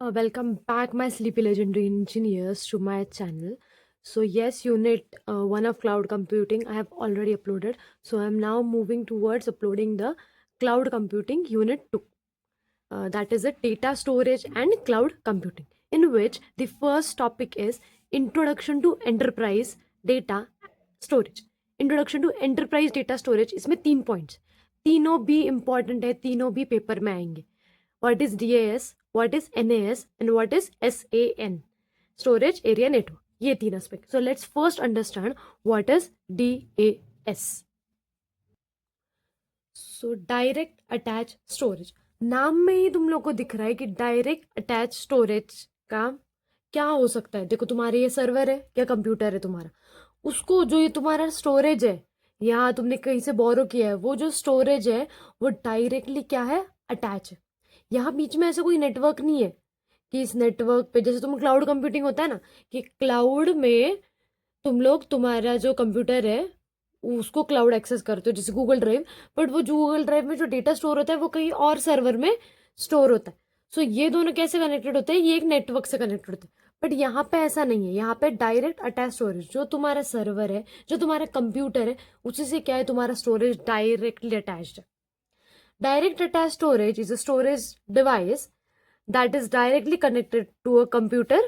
Welcome back, my sleepy legendary engineers, to my channel. So, yes, unit 1 of cloud computing I have already uploaded. So, I'm now moving towards uploading the cloud computing unit 2. That is a data storage and cloud computing, in which the first topic is introduction to enterprise data storage. Introduction to enterprise data storage, इसमें 3 points, तीनों भी important है, तीनों भी paper में आएंगे. What is DAS, what is NAS, and what is SAN? Storage Area Network. ये 3 aspect. So let's first understand what is DAS. So direct attach storage. नाम में ही तुम लोग को दिख रहा है कि डायरेक्ट अटैच स्टोरेज का क्या हो सकता है. देखो, तुम्हारे ये सर्वर है या कंप्यूटर है तुम्हारा, उसको जो ये तुम्हारा स्टोरेज है, यहाँ तुमने कहीं से बोरो किया है, वो जो स्टोरेज है वो डायरेक्टली क्या है, अटैच है. यहाँ बीच में ऐसा कोई नेटवर्क नहीं है कि इस नेटवर्क पे, जैसे तुम क्लाउड कंप्यूटिंग होता है ना, कि क्लाउड में तुम लोग तुम्हारा जो कंप्यूटर है उसको क्लाउड एक्सेस करते हो, जैसे गूगल ड्राइव. बट वो गूगल ड्राइव में जो डेटा स्टोर होता है वो कहीं और सर्वर में स्टोर होता है. सो ये दोनों कैसे कनेक्टेड होते हैं, ये एक नेटवर्क से कनेक्टेड होते हैं. बट यहाँ पे ऐसा नहीं है, यहाँ पे डायरेक्ट अटैच स्टोरेज, जो तुम्हारा सर्वर है, जो तुम्हारा कंप्यूटर है, उसी से क्या है, तुम्हारा स्टोरेज डायरेक्टली अटैच्ड है. Direct attached storage is a storage device that is directly connected to a computer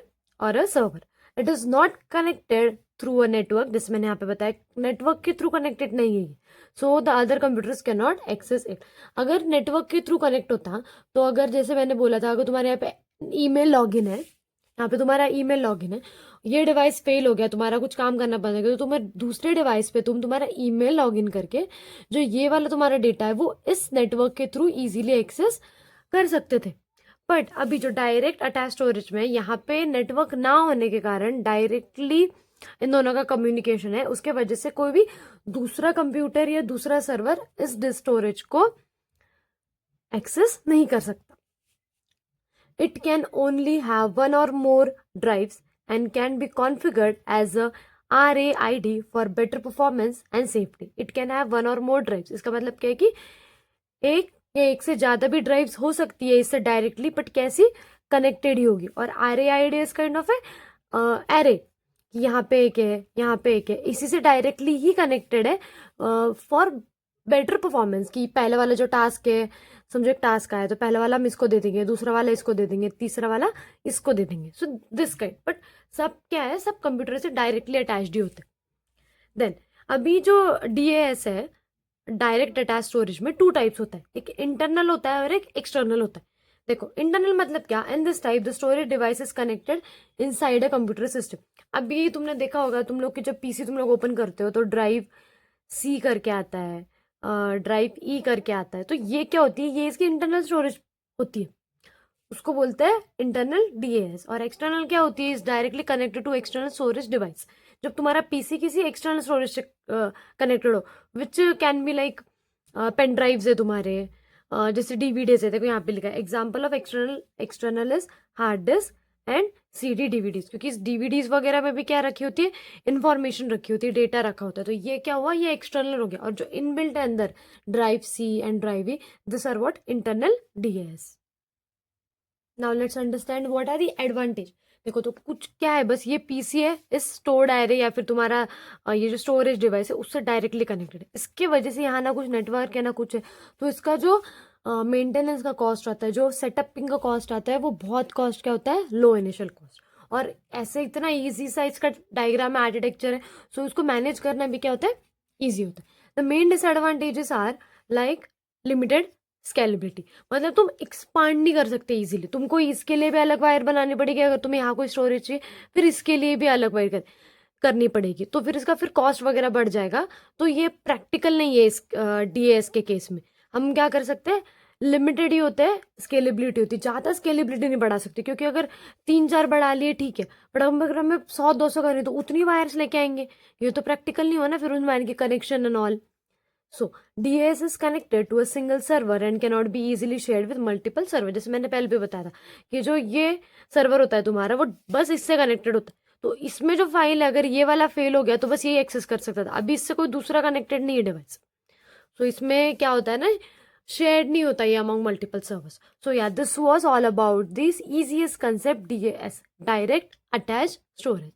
or a server. It is not connected through a network. जैसे मैंने यहाँ पे बताया, नेटवर्क के थ्रू कनेक्टेड नहीं है, so the other computers can not access it. अगर network के थ्रू कनेक्ट होता, तो अगर जैसे मैंने बोला था, अगर तुम्हारे यहाँ पे ईमेल लॉगिन है, यहाँ पे तुम्हारा ईमेल लॉगिन है, ये डिवाइस फेल हो गया, तुम्हारा कुछ काम करना बंद हो गया, तो तुम्हें दूसरे डिवाइस पे तुम तुम्हारा ईमेल लॉगिन करके जो ये वाला तुम्हारा डेटा है वो इस नेटवर्क के थ्रू इजीली एक्सेस कर सकते थे. बट अभी जो डायरेक्ट अटैच स्टोरेज में, यहाँ पे नेटवर्क ना होने के कारण डायरेक्टली इन दोनों का कम्युनिकेशन है, उसके वजह से कोई भी दूसरा कंप्यूटर या दूसरा सर्वर इस स्टोरेज को एक्सेस नहीं कर सकता. It can only have one or more drives and can be configured as a RAID for better performance and safety. It can have one or more drives. इसका मतलब क्या है कि एक या एक से ज़्यादा भी ड्राइव्स हो सकती है इससे डायरेक्टली, बट कैसी, कनेक्टेड ही होगी. और RAID is kind of A array, यहाँ पे एक है, यहाँ पे एक है, इसी से डायरेक्टली ही कनेक्टेड है फॉर बेटर परफॉर्मेंस. की पहले वाला जो टास्क है, समझो एक टास्क आया तो पहला वाला हम इसको दे देंगे, दूसरा वाला इसको दे देंगे, तीसरा वाला इसको दे देंगे. So this kind. बट सब क्या है, सब कंप्यूटर से डायरेक्टली अटैच्ड ही होते हैं. देन अभी जो DAS है, डायरेक्ट अटैच स्टोरेज में 2 टाइप्स होता है, एक इंटरनल होता है और एक एक्सटर्नल होता है. देखो, इंटरनल मतलब क्या, in this type the storage device is connected inside a computer system. अभी तुमने देखा होगा, तुम लोग की जब PC तुम लोग ओपन करते हो तो ड्राइव C करके आता है, ड्राइव E करके आता है. तो ये क्या होती है, ये इसकी इंटरनल स्टोरेज होती है, उसको बोलते हैं इंटरनल DAS. और एक्सटर्नल क्या होती है, is directly connected to external storage device. जब तुम्हारा PC किसी एक्सटर्नल स्टोरेज से कनेक्टेड हो, which can be like pen drives है तुम्हारे, जैसे DVDs है. देखो यहाँ पे लिखा है, example of external is hard disk and CD DVDs, क्योंकि इस DVDs वगैरह में भी क्या रखी होती है, इन्फॉर्मेशन रखी होती है, डेटा रखा होता है. तो ये क्या हुआ, ये एक्सटर्नल हो गया. और जो इनबिल्ट है अंदर, drive C and drive E, this are what, internal DAS. Now let's understand what are the advantage. देखो, तो कुछ क्या है, बस ये PC है, इस स्टोर्ड एरे या फिर तुम्हारा ये जो स्टोरेज डिवाइस है उससे डायरेक्टली कनेक्टेड है. इसके वजह से यहाँ ना कुछ नेटवर्क है ना कुछ है, तो इसका जो मेंटेनेंस का कॉस्ट आता है, जो सेटअपिंग का कॉस्ट आता है, वो बहुत कॉस्ट क्या होता है, लो इनिशियल कॉस्ट. और ऐसे इतना ईजी सा इसका डायग्राम में आर्किटेक्चर है, सो इसको मैनेज करना भी क्या होता है, ईजी होता है. The main disadvantages are like limited scalability, मतलब तुम एक्सपांड नहीं कर सकते इजीली. तुमको इसके लिए भी अलग वायर बनानी पड़ेगी, अगर तुम्हें यहाँ कोई स्टोरेज चाहिए फिर इसके लिए भी अलग वायर करनी पड़ेगी, तो फिर इसका फिर कॉस्ट वगैरह बढ़ जाएगा. तो ये प्रैक्टिकल नहीं है इस DAS के केस में. हम क्या कर सकते हैं, लिमिटेड ही होते हैं, स्केलेबिलिटी होती है, ज़्यादा स्केलेबिलिटी नहीं बढ़ा सकती, क्योंकि अगर 3-4 बढ़ा लिए ठीक है, बट अगर हमें 100-200 करें तो उतनी वायर्स लेके आएंगे, ये तो प्रैक्टिकल नहीं हो ना फिर उन वायर की connection and all. So, DAS is connected to a single server and cannot be easily shared with multiple server. जैसे मैंने पहले भी बताया था कि जो ये सर्वर होता है तुम्हारा, वो बस इससे कनेक्टेड होता है. तो इसमें जो फाइल है, अगर ये वाला फेल हो गया तो बस ये एक्सेस कर सकता था, अभी इससे कोई दूसरा कनेक्टेड नहीं है डिवाइस. तो इसमें क्या होता है ना, शेयर्ड नहीं होता ये अमंग मल्टीपल सर्वर्स. सो या this was all about this easiest concept DAS, direct attach storage.